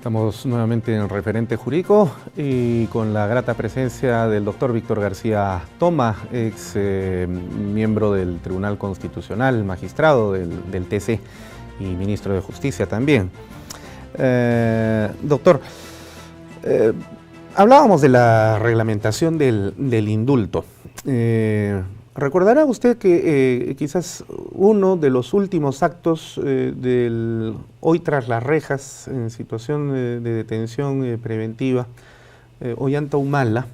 Estamos nuevamente en Referente Jurídico y con la grata presencia del doctor Víctor García Toma, ex miembro del Tribunal Constitucional, magistrado del TC y ministro de Justicia también. Doctor, hablábamos de la reglamentación del indulto. Recordará usted que quizás uno de los últimos actos del hoy tras las rejas en situación de detención preventiva, Ollanta Humala,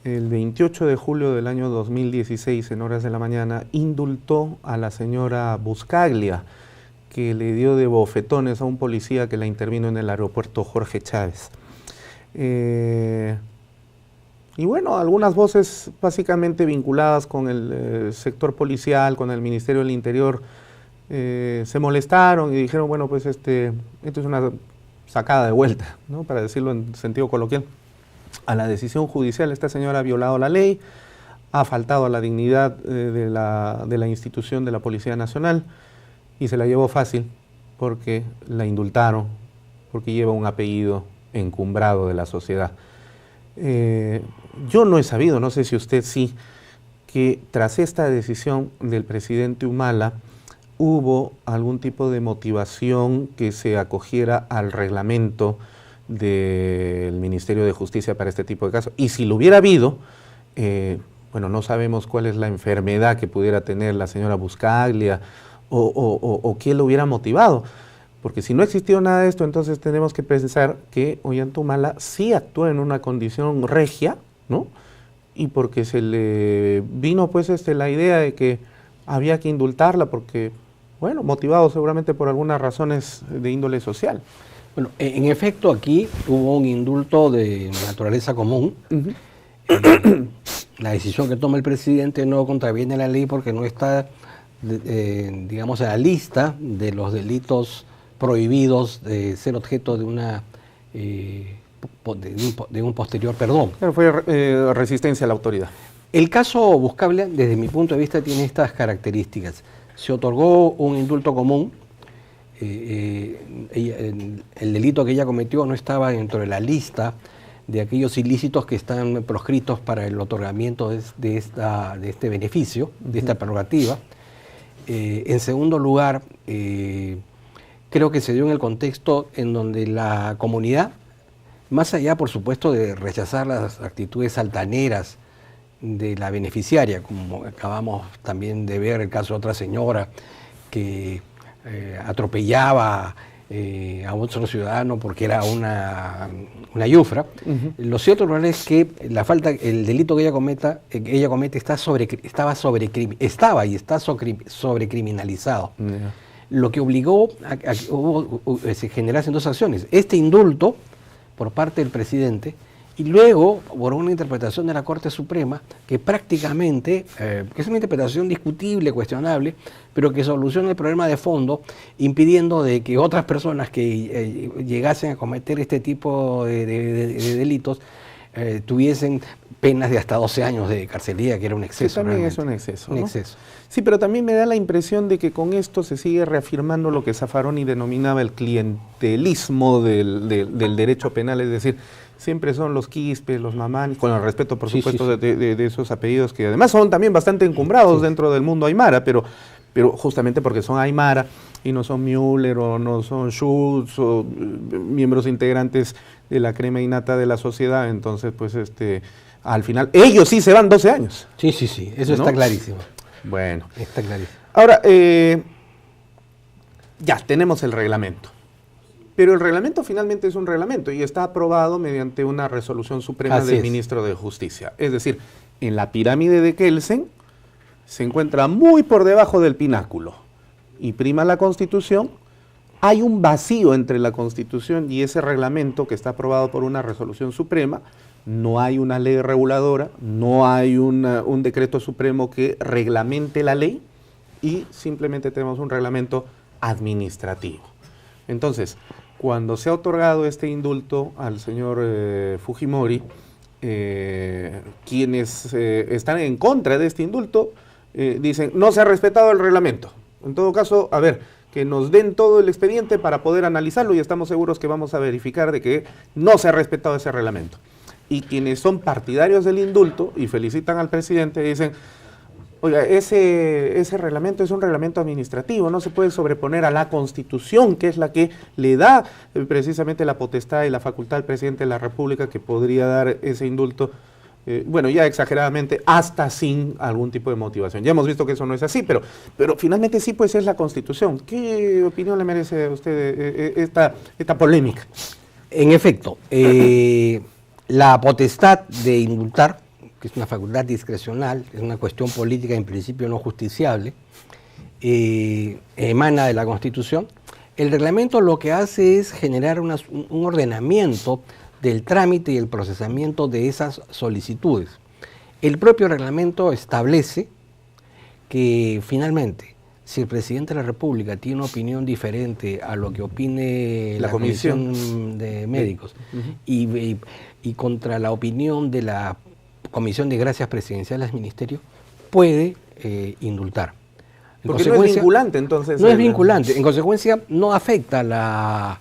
el 28 de julio del año 2016 en horas de la mañana, indultó a la señora Buscaglia, que le dio de bofetones a un policía que la intervino en el aeropuerto Jorge Chávez. Y bueno, algunas voces básicamente vinculadas con el sector policial, con el Ministerio del Interior, se molestaron y dijeron, bueno, pues esto es una sacada de vuelta, ¿no? Para decirlo en sentido coloquial, a la decisión judicial. Esta señora ha violado la ley, ha faltado a la dignidad de la institución de la Policía Nacional y se la llevó fácil porque la indultaron, porque lleva un apellido encumbrado de la sociedad. Yo no he sabido, no sé si usted sí, que tras esta decisión del presidente Humala hubo algún tipo de motivación que se acogiera al reglamento del Ministerio de Justicia para este tipo de casos. Y si lo hubiera habido, bueno, no sabemos cuál es la enfermedad que pudiera tener la señora Buscaglia o quién lo hubiera motivado. Porque si no existió nada de esto, entonces tenemos que pensar que Ollanta Humala sí actuó en una condición regia, ¿no? Y porque se le vino pues la idea de que había que indultarla porque, bueno, motivado seguramente por algunas razones de índole social. Bueno, en efecto aquí hubo un indulto de naturaleza común. La decisión que toma el presidente no contraviene la ley porque no está, digamos, en la lista de los delitos prohibidos de ser objeto de un posterior perdón. Pero fue resistencia a la autoridad. El caso Buscaglia, desde mi punto de vista, tiene estas características. Se otorgó un indulto común. El delito que ella cometió no estaba dentro de la lista de aquellos ilícitos que están proscritos para el otorgamiento de este beneficio, de esta prerrogativa. En segundo lugar, creo que se dio en el contexto en donde la comunidad, más allá, por supuesto, de rechazar las actitudes altaneras de la beneficiaria, como acabamos también de ver el caso de otra señora que atropellaba a otro ciudadano porque era una yufra. Lo cierto es que el delito que ella comete está sobrecriminalizado. Lo que obligó a que se generasen dos acciones: este indulto por parte del presidente y luego por una interpretación de la Corte Suprema que prácticamente, que es una interpretación discutible, cuestionable, pero que soluciona el problema de fondo, impidiendo de que otras personas que llegasen a cometer este tipo de delitos tuviesen penas de hasta 12 años de carcelía, que era un exceso. Que también es un exceso, ¿no? Un exceso. Sí, pero también me da la impresión de que con esto se sigue reafirmando lo que Zaffaroni denominaba el clientelismo del derecho penal, es decir, siempre son los quispes, los mamani, con el respeto, por supuesto, de esos apellidos que además son también bastante encumbrados dentro del mundo aymara, pero justamente porque son aymara y no son Müller o no son Schultz o miembros integrantes de la crema innata de la sociedad, entonces pues al final ellos sí se van 12 años. Sí, eso, ¿no? Está clarísimo. Bueno. Está clarísimo. Ahora, ya tenemos el reglamento. Pero el reglamento finalmente es un reglamento y está aprobado mediante una resolución suprema del ministro de Justicia. Es decir, en la pirámide de Kelsen se encuentra muy por debajo del pináculo y prima la Constitución. Hay un vacío entre la Constitución y ese reglamento que está aprobado por una resolución suprema. No hay una ley reguladora, no hay un decreto supremo que reglamente la ley y simplemente tenemos un reglamento administrativo. Entonces, cuando se ha otorgado este indulto al señor Fujimori, quienes están en contra de este indulto dicen no se ha respetado el reglamento. En todo caso, a ver, que nos den todo el expediente para poder analizarlo y estamos seguros que vamos a verificar de que no se ha respetado ese reglamento. Y quienes son partidarios del indulto y felicitan al presidente dicen, oiga, ese reglamento es un reglamento administrativo, no se puede sobreponer a la Constitución, que es la que le da precisamente la potestad y la facultad al presidente de la República que podría dar ese indulto. Bueno, ya exageradamente, hasta sin algún tipo de motivación. Ya hemos visto que eso no es así, pero finalmente sí, pues es la Constitución. ¿Qué opinión le merece a usted esta polémica? En efecto, la potestad de indultar, que es una facultad discrecional, es una cuestión política en principio no justiciable, emana de la Constitución. El reglamento lo que hace es generar un ordenamiento del trámite y el procesamiento de esas solicitudes. El propio reglamento establece que finalmente, si el presidente de la República tiene una opinión diferente a lo que opine la Comisión de Médicos y contra la opinión de la Comisión de Gracias Presidenciales del Ministerio, puede indultar. Porque no es vinculante, entonces. No es vinculante. En consecuencia, no afecta la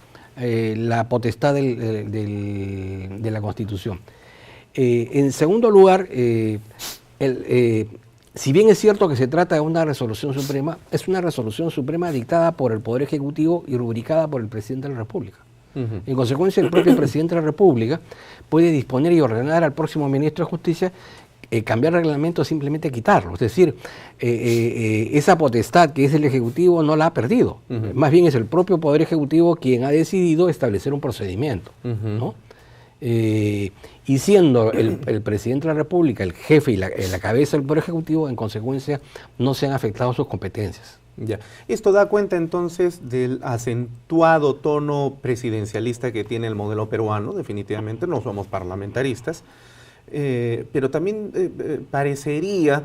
potestad de la Constitución. En segundo lugar, si bien es cierto que se trata de una resolución suprema, es una resolución suprema dictada por el Poder Ejecutivo y rubricada por el Presidente de la República. En consecuencia, el propio Presidente de la República puede disponer y ordenar al próximo Ministro de Justicia cambiar el reglamento o simplemente quitarlo. Es decir, esa potestad que es el Ejecutivo no la ha perdido. Más bien es el propio Poder Ejecutivo quien ha decidido establecer un procedimiento, ¿no? Y siendo el Presidente de la República el jefe y la cabeza del Poder Ejecutivo, en consecuencia no se han afectado sus competencias. Ya. Esto da cuenta entonces del acentuado tono presidencialista que tiene el modelo peruano. Definitivamente no somos parlamentaristas, pero también parecería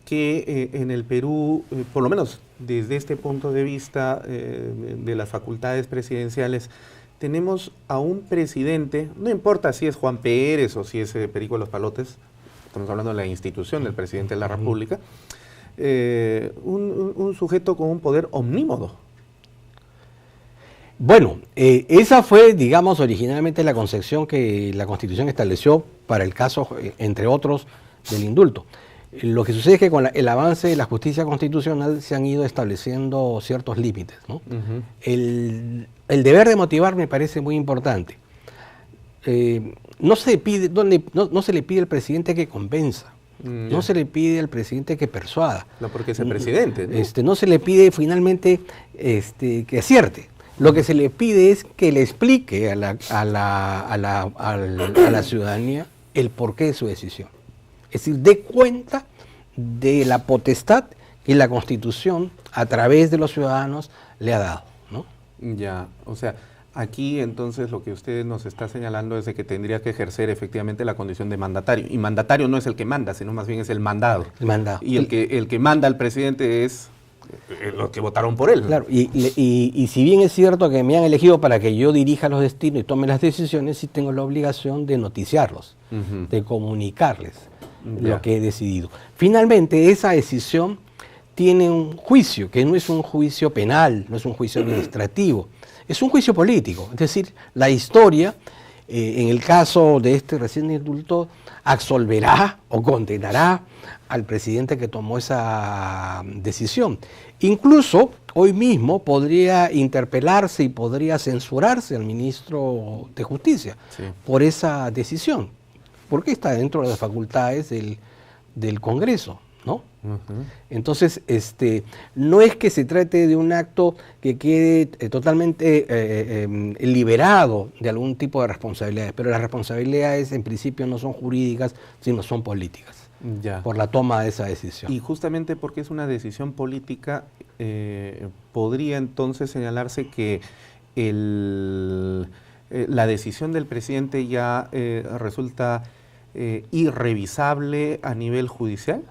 que en el Perú, por lo menos desde este punto de vista de las facultades presidenciales, tenemos a un presidente, no importa si es Juan Pérez o si es Perico de los Palotes, estamos hablando de la institución del presidente de la República, un sujeto con un poder omnímodo. Bueno, esa fue, digamos, originalmente la concepción que la Constitución estableció para el caso, entre otros, del indulto. Lo que sucede es que con el avance de la justicia constitucional se han ido estableciendo ciertos límites, ¿no? El deber de motivar me parece muy importante. No se le pide al presidente que convenza. No se le pide al presidente que persuada. No, porque es el presidente, ¿no? No se le pide finalmente que acierte. Lo que se le pide es que le explique a la ciudadanía el porqué de su decisión. Es decir, dé cuenta de la potestad que la Constitución, a través de los ciudadanos, le ha dado, ¿no? Ya, o sea, aquí entonces lo que usted nos está señalando es de que tendría que ejercer efectivamente la condición de mandatario. Y mandatario no es el que manda, sino más bien es el mandado. El mandado. Y el que manda al presidente es los que votaron por él. Claro, y si bien es cierto que me han elegido para que yo dirija los destinos y tome las decisiones, sí tengo la obligación de noticiarlos, de comunicarles lo que he decidido. Finalmente, esa decisión tiene un juicio, que no es un juicio penal, no es un juicio administrativo, es un juicio político. Es decir, la historia, en el caso de este recién indulto, absolverá o condenará al presidente que tomó esa decisión. Incluso hoy mismo podría interpelarse y podría censurarse al ministro de Justicia por esa decisión, porque está dentro de las facultades del Congreso, ¿no? Entonces, no es que se trate de un acto que quede totalmente liberado de algún tipo de responsabilidades, pero las responsabilidades en principio no son jurídicas, sino son políticas, por la toma de esa decisión. Y justamente porque es una decisión política, podría entonces señalarse que la decisión del presidente ya resulta irrevisable a nivel judicial.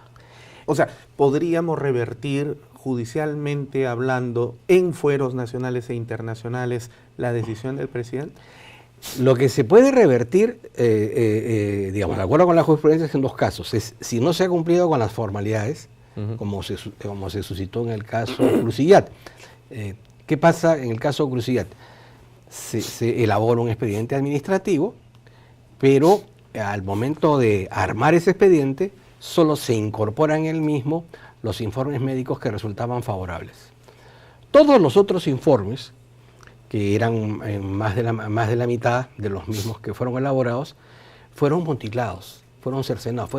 O sea, ¿podríamos revertir judicialmente hablando en fueros nacionales e internacionales la decisión del presidente? Lo que se puede revertir, digamos, de acuerdo con la jurisprudencia, es en dos casos. Es si no se ha cumplido con las formalidades, como se suscitó en el caso Crucillat. ¿Qué pasa en el caso Cruciat? Se elabora un expediente administrativo, pero al momento de armar ese expediente, solo se incorporan en el mismo los informes médicos que resultaban favorables. Todos los otros informes, que eran más de la mitad de los mismos que fueron elaborados, fueron mutilados, fueron cercenados,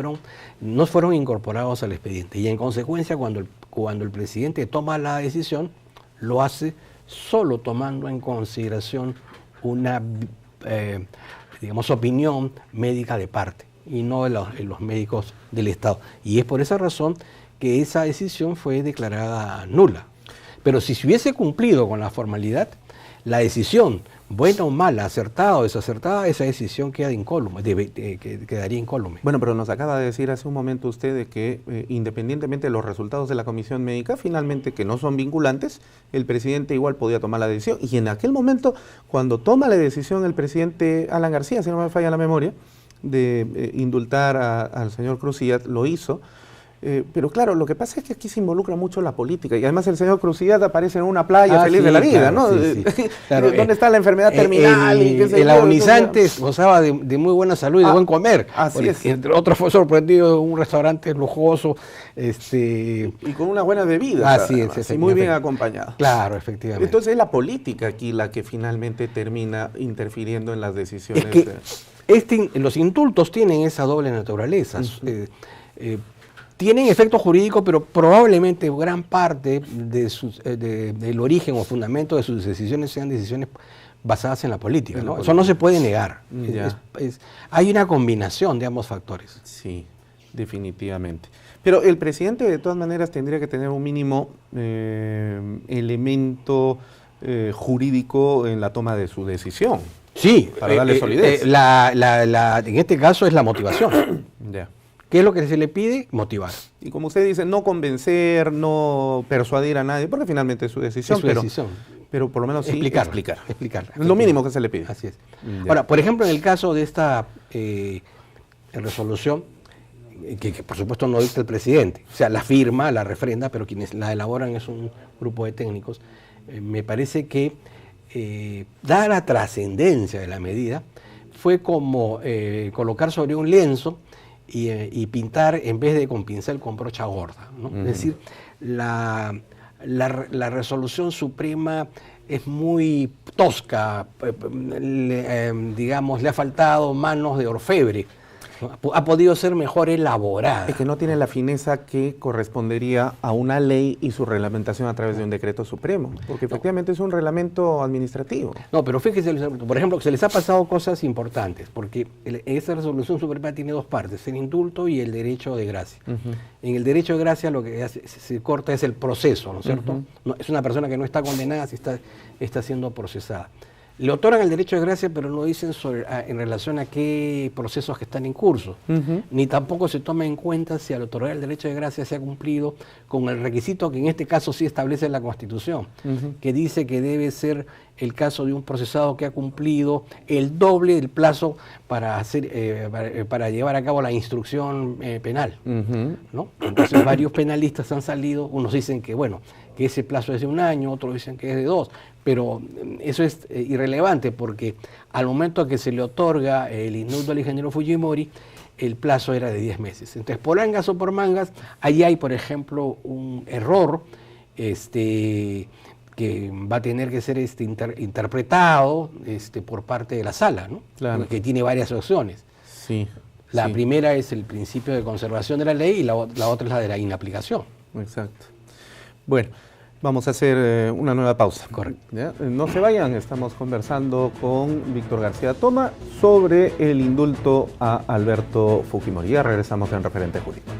no fueron incorporados al expediente. Y en consecuencia, cuando el presidente toma la decisión, lo hace solo tomando en consideración una, digamos, opinión médica de parte, y no de los médicos del Estado. Y es por esa razón que esa decisión fue declarada nula. Pero si se hubiese cumplido con la formalidad, la decisión, buena o mala, acertada o desacertada, esa decisión queda incólume, quedaría incólume. Bueno, pero nos acaba de decir hace un momento usted de que independientemente de los resultados de la comisión médica, finalmente que no son vinculantes, el presidente igual podía tomar la decisión. Y en aquel momento, cuando toma la decisión el presidente Alan García, si no me falla la memoria, de indultar al señor Cruciat, lo hizo. Pero claro, lo que pasa es que aquí se involucra mucho la política y además el señor Cruciat aparece en una playa feliz de la vida, claro, ¿no? Sí, sí. Claro, ¿Dónde está la enfermedad terminal? El agonizante gozaba de muy buena salud y de buen comer. Así es. Entre otros fue sorprendido en un restaurante lujoso. Y con una buena bebida. Así es. Y muy bien acompañado. Claro, efectivamente. Entonces es la política aquí la que finalmente termina interfiriendo en las decisiones. Es que los indultos tienen esa doble naturaleza. Tienen efecto jurídico, pero probablemente gran parte del origen o fundamento de sus decisiones sean decisiones basadas en la política, ¿no? Eso no se puede negar. Hay una combinación de ambos factores. Sí, definitivamente. Pero el presidente de todas maneras tendría que tener un mínimo elemento jurídico en la toma de su decisión. Sí, para darle solidez. En este caso es la motivación. Ya. ¿Qué es lo que se le pide? Motivar. Y como usted dice, no convencer, no persuadir a nadie, porque finalmente es su decisión. Es su decisión. Pero por lo menos sí explicar. Explicarla. Lo mínimo que se le pide. Así es. Ya. Ahora, por ejemplo, en el caso de esta resolución, que por supuesto no dicta el presidente, o sea, la firma, la refrenda, pero quienes la elaboran es un grupo de técnicos, me parece que, dada la trascendencia de la medida, fue como colocar sobre un lienzo y pintar en vez de con pincel con brocha gorda, ¿no? Es decir, la resolución suprema es muy tosca, digamos, le ha faltado manos de orfebre, ¿no? Ha podido ser mejor elaborada. Es que no tiene la fineza que correspondería a una ley y su reglamentación a través de un decreto supremo, porque efectivamente es un reglamento administrativo. No, pero fíjese, por ejemplo, que se les ha pasado cosas importantes, porque esa resolución suprema tiene dos partes, el indulto y el derecho de gracia. En el derecho de gracia lo que se corta es el proceso, ¿no es cierto? No, es una persona que no está condenada, si está siendo procesada. Le otorgan el derecho de gracia, pero no dicen en relación a qué procesos que están en curso. Ni tampoco se toma en cuenta si al otorgar el derecho de gracia se ha cumplido con el requisito que en este caso sí establece la Constitución, que dice que debe ser el caso de un procesado que ha cumplido el doble del plazo para llevar a cabo la instrucción penal, ¿no? Entonces varios penalistas han salido, unos dicen que bueno, que ese plazo es de 1 año, otros dicen que es de 2, pero eso es irrelevante porque al momento que se le otorga el indulto al ingeniero Fujimori, el plazo era de 10 meses. Entonces, por angas o por mangas, ahí hay, por ejemplo, un error que va a tener que ser interpretado por parte de la sala, ¿no? Claro. Que tiene varias opciones. Sí. La primera es el principio de conservación de la ley y la otra es la de la inaplicación. Exacto. Bueno, vamos a hacer una nueva pausa. Correcto. ¿Ya? No se vayan, estamos conversando con Víctor García Toma sobre el indulto a Alberto Fujimori. Ya regresamos en Referente Jurídico.